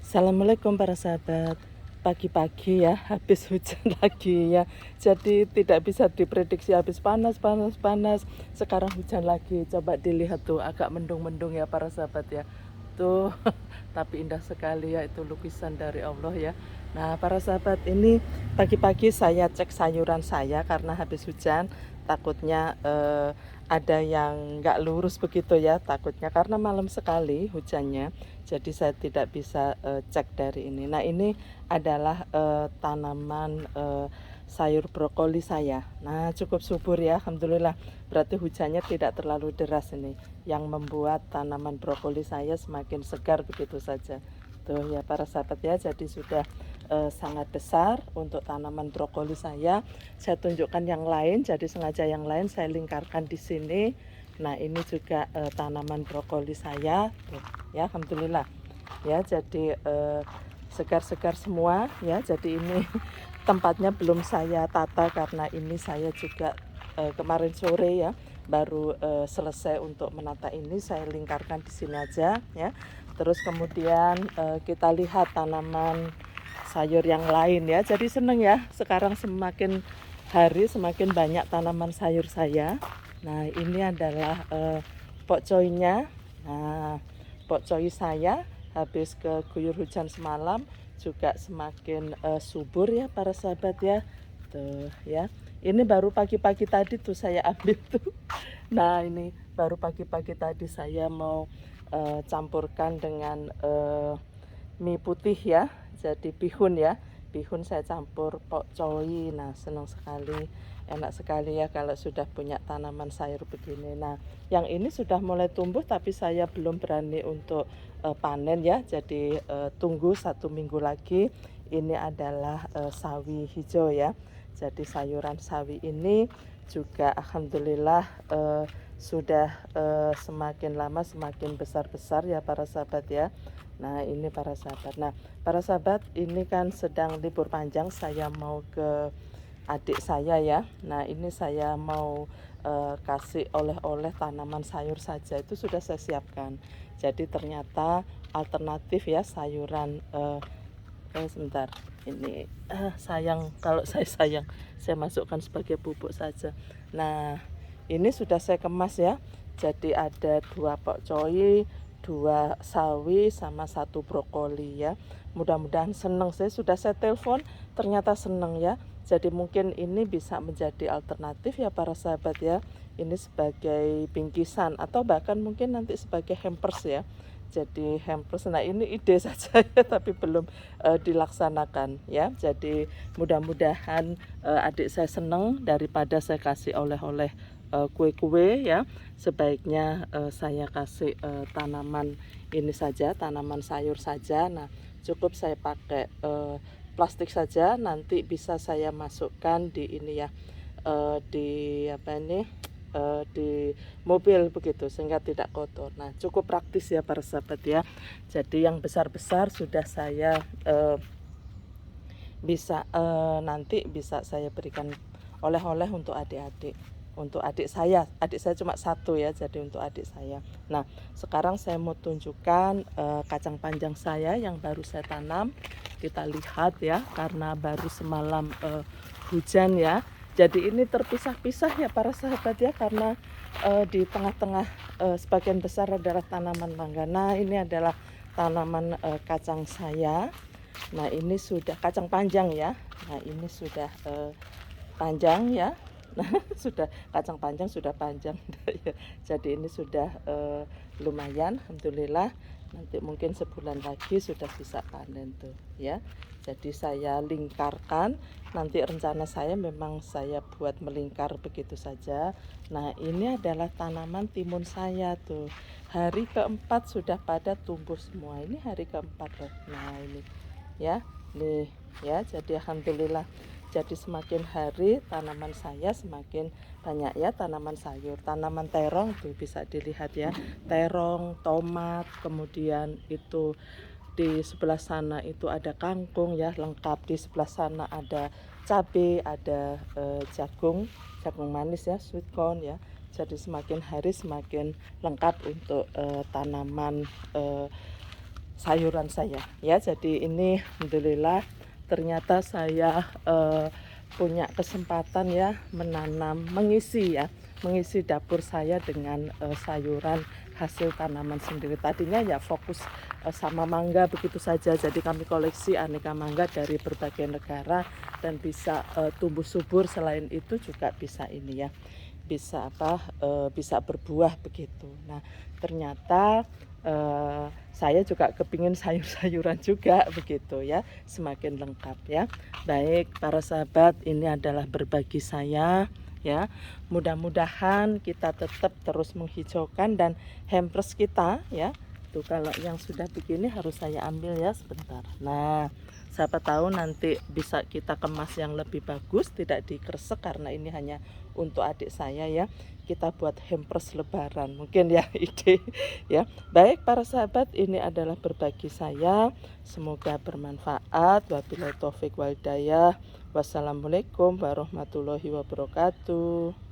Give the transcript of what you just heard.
Assalamualaikum para sahabat. Pagi-pagi ya, habis hujan lagi ya. Jadi tidak bisa diprediksi, habis panas, panas, panas. Sekarang hujan lagi. Coba dilihat tuh, agak mendung-mendung ya para sahabat ya. Tuh, tapi indah sekali ya, itu lukisan dari Allah ya. Nah, para sahabat, ini pagi-pagi saya cek sayuran saya karena habis hujan. Takutnya ada yang nggak lurus begitu ya, takutnya karena malam sekali hujannya. Jadi saya tidak bisa cek dari ini. Nah, ini adalah tanaman sayur brokoli saya. Nah, cukup subur ya, alhamdulillah. Berarti hujannya tidak terlalu deras ini, yang membuat tanaman brokoli saya semakin segar begitu saja. Tuh ya para sahabat ya, jadi sudah sangat besar untuk tanaman brokoli saya. Saya tunjukkan yang lain, jadi sengaja yang lain saya lingkarkan di sini. Nah, ini juga tanaman brokoli saya. Tuh, ya, alhamdulillah. Ya, jadi segar-segar semua ya. Jadi ini tempatnya belum saya tata karena ini saya juga kemarin sore ya baru selesai untuk menata ini. Saya lingkarkan di sini aja ya. Terus kemudian kita lihat tanaman sayur yang lain ya. Jadi seneng ya, sekarang semakin hari semakin banyak tanaman sayur saya. Nah, ini adalah pokcoinya. Nah, pokcoi saya habis keguyur hujan semalam juga semakin subur ya para sahabat ya. Tuh ya. Ini baru pagi-pagi tadi tuh saya ambil tuh. Nah, ini baru pagi-pagi tadi saya mau campurkan dengan mie putih ya, jadi bihun ya. Bihun saya campur pokcoi. Nah, senang sekali, enak sekali ya kalau sudah punya tanaman sayur begini. Nah, yang ini sudah mulai tumbuh tapi saya belum berani untuk panen ya. Jadi tunggu 1 minggu lagi. Ini adalah sawi hijau ya. Jadi sayuran sawi ini juga alhamdulillah sudah semakin lama semakin besar-besar ya para sahabat ya. Nah, ini para sahabat. Nah, para sahabat, ini kan sedang libur panjang, saya mau ke adik saya ya. Nah, ini saya mau kasih oleh-oleh tanaman sayur saja, itu sudah saya siapkan. Jadi ternyata alternatif ya sayuran sebentar. Ini sayang kalau saya masukkan sebagai pupuk saja. Nah, ini sudah saya kemas ya. Jadi ada 2 pokcoi, 2 sawi sama 1 brokoli ya. Mudah-mudahan senang. Saya telepon, ternyata senang ya. Jadi mungkin ini bisa menjadi alternatif ya para sahabat ya. Ini sebagai bingkisan atau bahkan mungkin nanti sebagai hampers ya. Jadi hampers, nah ini ide saja ya, tapi belum dilaksanakan ya. Jadi mudah-mudahan adik saya senang daripada saya kasih oleh-oleh kue-kue ya. Sebaiknya saya kasih tanaman ini saja, tanaman sayur saja. Nah, cukup saya pakai plastik saja, nanti bisa saya masukkan di ini ya, di apa ini, di mobil begitu sehingga tidak kotor. Nah, cukup praktis ya para sahabat ya. Jadi yang besar-besar sudah saya bisa nanti bisa saya berikan oleh-oleh untuk adik-adik. Untuk adik saya cuma 1 ya, jadi untuk adik saya. Nah, sekarang saya mau tunjukkan kacang panjang saya yang baru saya tanam. Kita lihat ya, karena baru semalam hujan ya. Jadi ini terpisah-pisah ya para sahabat ya, karena di tengah-tengah sebagian besar adalah tanaman mangga. Nah, ini adalah tanaman kacang saya. Nah, ini sudah kacang panjang ya. Nah, ini sudah panjang ya. Nah, sudah kacang panjang sudah panjang ya. Jadi ini sudah lumayan, alhamdulillah. Nanti mungkin sebulan lagi sudah bisa panen tuh ya. Jadi saya lingkarkan. Nanti rencana saya memang saya buat melingkar begitu saja. Nah, ini adalah tanaman timun saya tuh. Hari keempat sudah pada tumbuh semua. Ini hari keempat loh. Nah, ini ya, nih ya. Jadi alhamdulillah. Jadi semakin hari tanaman saya semakin banyak ya, tanaman sayur. Tanaman terong tuh bisa dilihat ya, terong, tomat, kemudian itu di sebelah sana itu ada kangkung ya, lengkap. Di sebelah sana ada cabai, ada jagung manis ya, sweet corn ya. Jadi semakin hari semakin lengkap untuk tanaman sayuran saya ya. Jadi ini alhamdulillah ternyata saya punya kesempatan ya mengisi dapur saya dengan sayuran hasil tanaman sendiri. Tadinya ya fokus sama mangga begitu saja. Jadi kami koleksi aneka mangga dari berbagai negara dan bisa tumbuh subur. Selain itu juga bisa ini ya, bisa berbuah begitu. Nah, ternyata saya juga kepingin sayur-sayuran juga begitu ya, semakin lengkap ya. Baik para sahabat, ini adalah berbagi saya ya. Mudah-mudahan kita tetap terus menghijaukan dan hampers kita ya. Tuh kalau yang sudah begini harus saya ambil ya sebentar. Nah, siapa tahu nanti bisa kita kemas yang lebih bagus, tidak dikresek karena ini hanya untuk adik saya ya. Kita buat hampers lebaran mungkin ya ide ya. Baik para sahabat, ini adalah berbagi saya, semoga bermanfaat. Wabillahi taufik wal hidayah. Wassalamualaikum warahmatullahi wabarakatuh.